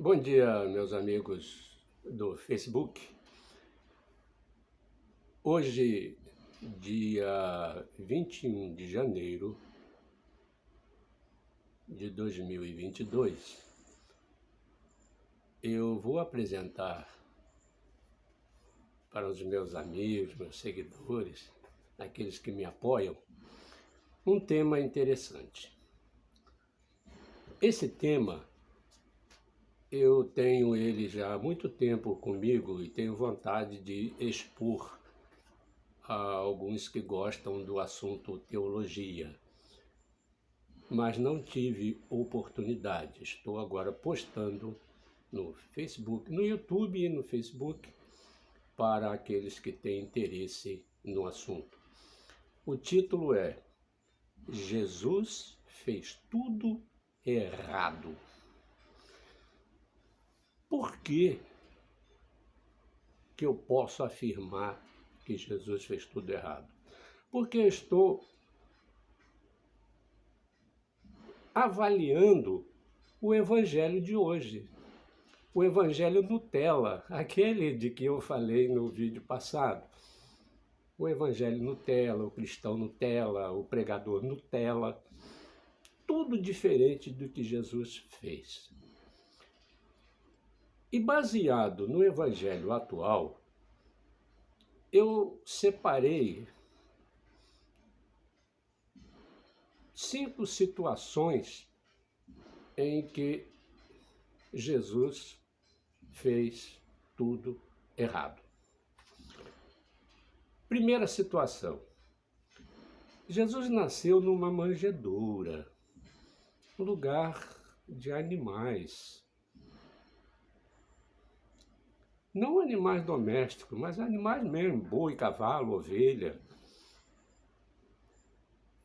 Bom dia, meus amigos do Facebook. Hoje, dia 21 de janeiro de 2022, eu vou apresentar para os meus amigos, meus seguidores, aqueles que me apoiam, um tema interessante. Esse tema eu tenho ele já há muito tempo comigo e tenho vontade de expor a alguns que gostam do assunto teologia, mas não tive oportunidade. Estou agora postando no Facebook, no YouTube e no Facebook para aqueles que têm interesse no assunto. O título é Jesus fez tudo errado. Por que eu posso afirmar que Jesus fez tudo errado? Porque eu estou avaliando o evangelho de hoje, o evangelho Nutella, aquele de que eu falei no vídeo passado. O evangelho Nutella, o cristão Nutella, o pregador Nutella, tudo diferente do que Jesus fez. E baseado no evangelho atual, eu separei 5 situações em que Jesus fez tudo errado. Primeira situação: Jesus nasceu numa manjedoura, um lugar de animais. Não animais domésticos, mas animais mesmo, boi, cavalo, ovelha.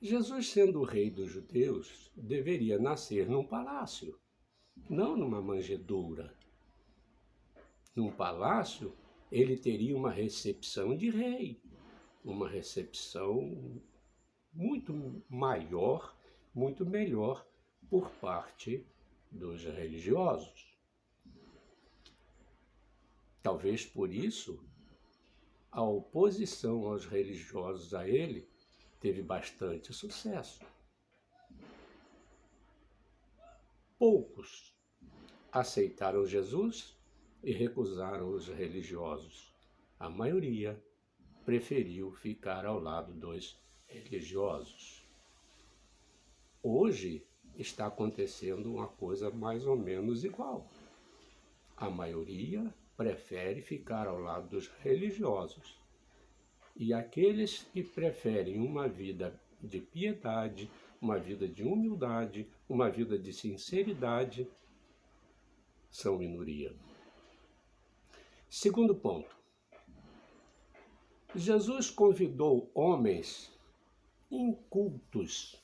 Jesus, sendo o rei dos judeus, deveria nascer num palácio, não numa manjedoura. Num palácio, ele teria uma recepção de rei, uma recepção muito maior, muito melhor por parte dos religiosos. Talvez por isso, a oposição aos religiosos a ele teve bastante sucesso. Poucos aceitaram Jesus e recusaram os religiosos. A maioria preferiu ficar ao lado dos religiosos. Hoje está acontecendo uma coisa mais ou menos igual. A maioria prefere ficar ao lado dos religiosos. E aqueles que preferem uma vida de piedade, uma vida de humildade, uma vida de sinceridade, são minoria. Segundo ponto: Jesus convidou homens incultos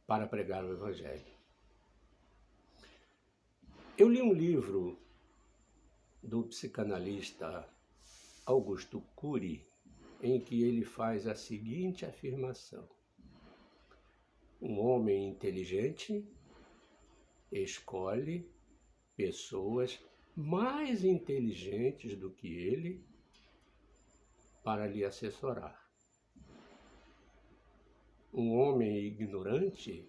para pregar o Evangelho. Eu li um livro do psicanalista Augusto Cury, em que ele faz a seguinte afirmação: um homem inteligente escolhe pessoas mais inteligentes do que ele para lhe assessorar. Um homem ignorante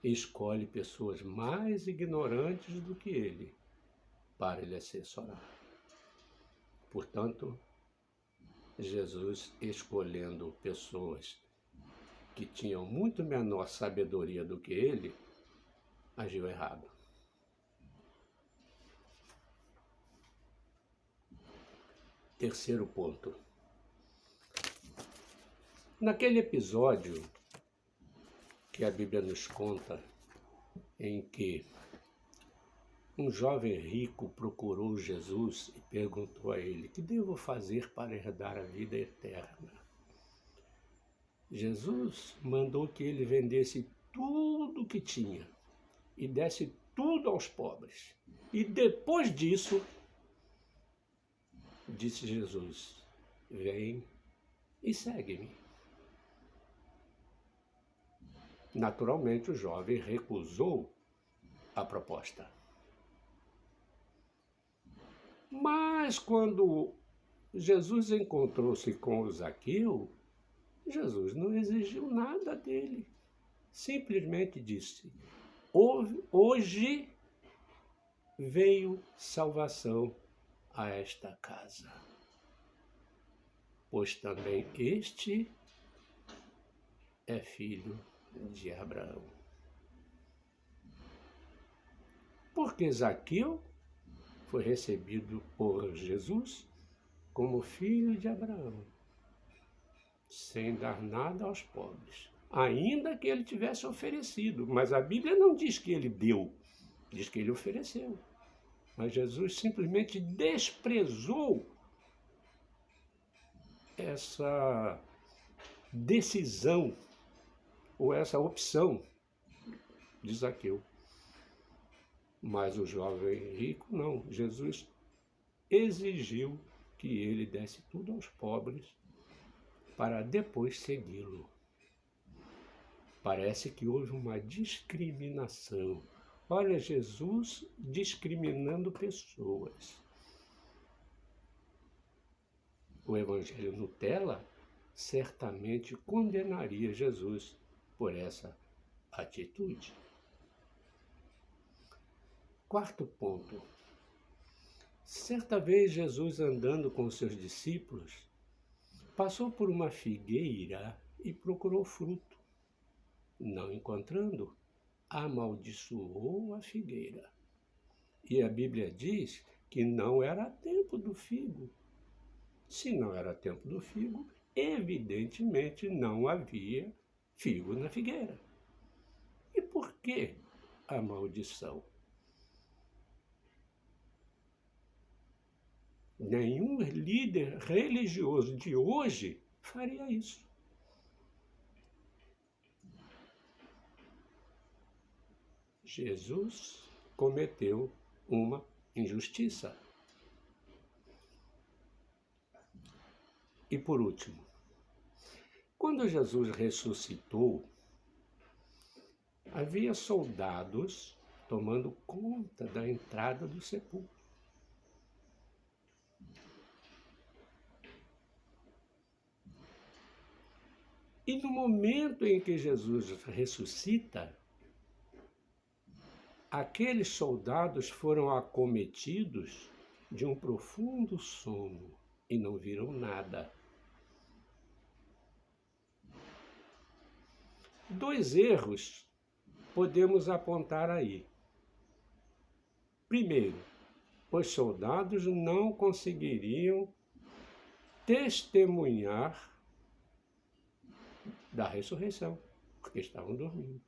escolhe pessoas mais ignorantes do que ele para lhe assessorar. Portanto, Jesus, escolhendo pessoas que tinham muito menor sabedoria do que ele, agiu errado. Terceiro ponto: naquele episódio que a Bíblia nos conta, em que um jovem rico procurou Jesus e perguntou a ele: que devo fazer para herdar a vida eterna? Jesus mandou que ele vendesse tudo o que tinha e desse tudo aos pobres. E depois disso, disse Jesus: vem e segue-me. Naturalmente, o jovem recusou a proposta. Mas quando Jesus encontrou-se com o Zaqueu, Jesus não exigiu nada dele. Simplesmente disse: hoje veio salvação a esta casa, pois também este é filho de Abraão. Porque Zaqueu foi recebido por Jesus como filho de Abraão, sem dar nada aos pobres, ainda que ele tivesse oferecido. Mas a Bíblia não diz que ele deu, diz que ele ofereceu. Mas Jesus simplesmente desprezou essa decisão ou essa opção de Zaqueu. Mas o jovem rico não. Jesus exigiu que ele desse tudo aos pobres para depois segui-lo. Parece que houve uma discriminação. Olha, Jesus discriminando pessoas. O Evangelho Nutella certamente condenaria Jesus por essa atitude. Quarto ponto. Certa vez Jesus, andando com seus discípulos, passou por uma figueira e procurou fruto. Não encontrando, amaldiçoou a figueira. E a Bíblia diz que não era tempo do figo. Se não era tempo do figo, evidentemente não havia figo na figueira. E por que a maldição? Nenhum líder religioso de hoje faria isso. Jesus cometeu uma injustiça. E por último, quando Jesus ressuscitou, havia soldados tomando conta da entrada do sepulcro. E no momento em que Jesus ressuscita, aqueles soldados foram acometidos de um profundo sono e não viram nada. Dois erros podemos apontar aí. Primeiro, os soldados não conseguiriam testemunhar da ressurreição, porque estavam dormindo.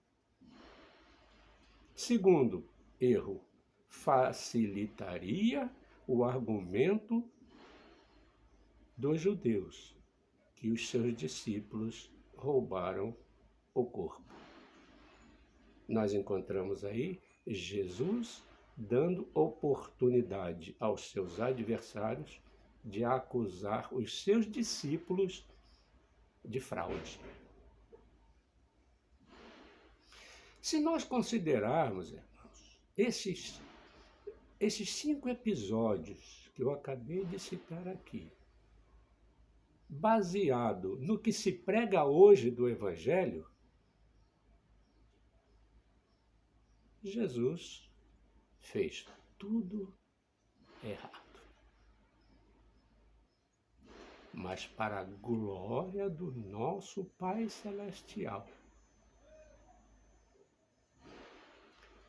Segundo erro, facilitaria o argumento dos judeus, que os seus discípulos roubaram o corpo. Nós encontramos aí Jesus dando oportunidade aos seus adversários de acusar os seus discípulos de fraude. Se nós considerarmos, irmãos, esses 5 episódios que eu acabei de citar aqui, baseado no que se prega hoje do Evangelho, Jesus fez tudo errado. Mas para a glória do nosso Pai Celestial,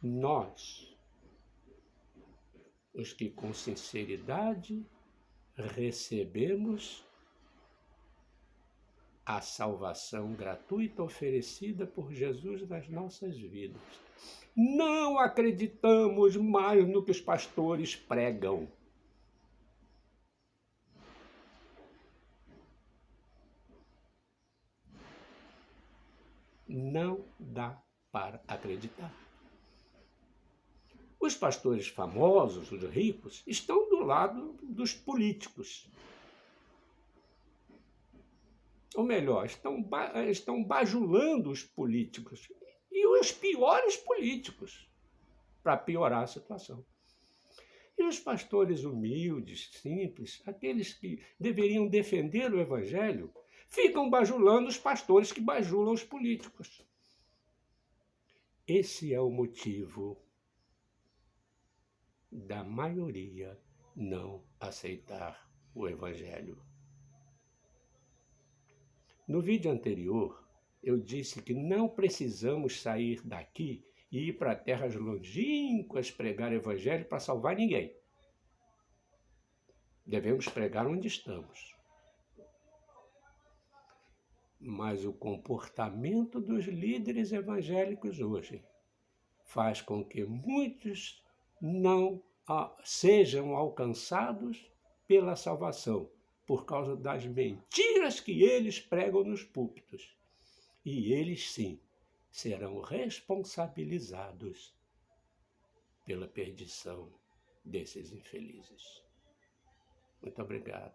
nós, os que com sinceridade recebemos a salvação gratuita oferecida por Jesus nas nossas vidas, não acreditamos mais no que os pastores pregam. Não dá para acreditar. Os pastores famosos, os ricos, estão do lado dos políticos. Ou melhor, estão bajulando os políticos. E os piores políticos, para piorar a situação. E os pastores humildes, simples, aqueles que deveriam defender o evangelho, ficam bajulando os pastores que bajulam os políticos. Esse é o motivo da maioria não aceitar o evangelho. No vídeo anterior, eu disse que não precisamos sair daqui e ir para terras longínquas pregar o evangelho para salvar ninguém. Devemos pregar onde estamos. Mas o comportamento dos líderes evangélicos hoje faz com que muitos não sejam alcançados pela salvação, por causa das mentiras que eles pregam nos púlpitos. E eles, sim, serão responsabilizados pela perdição desses infelizes. Muito obrigado.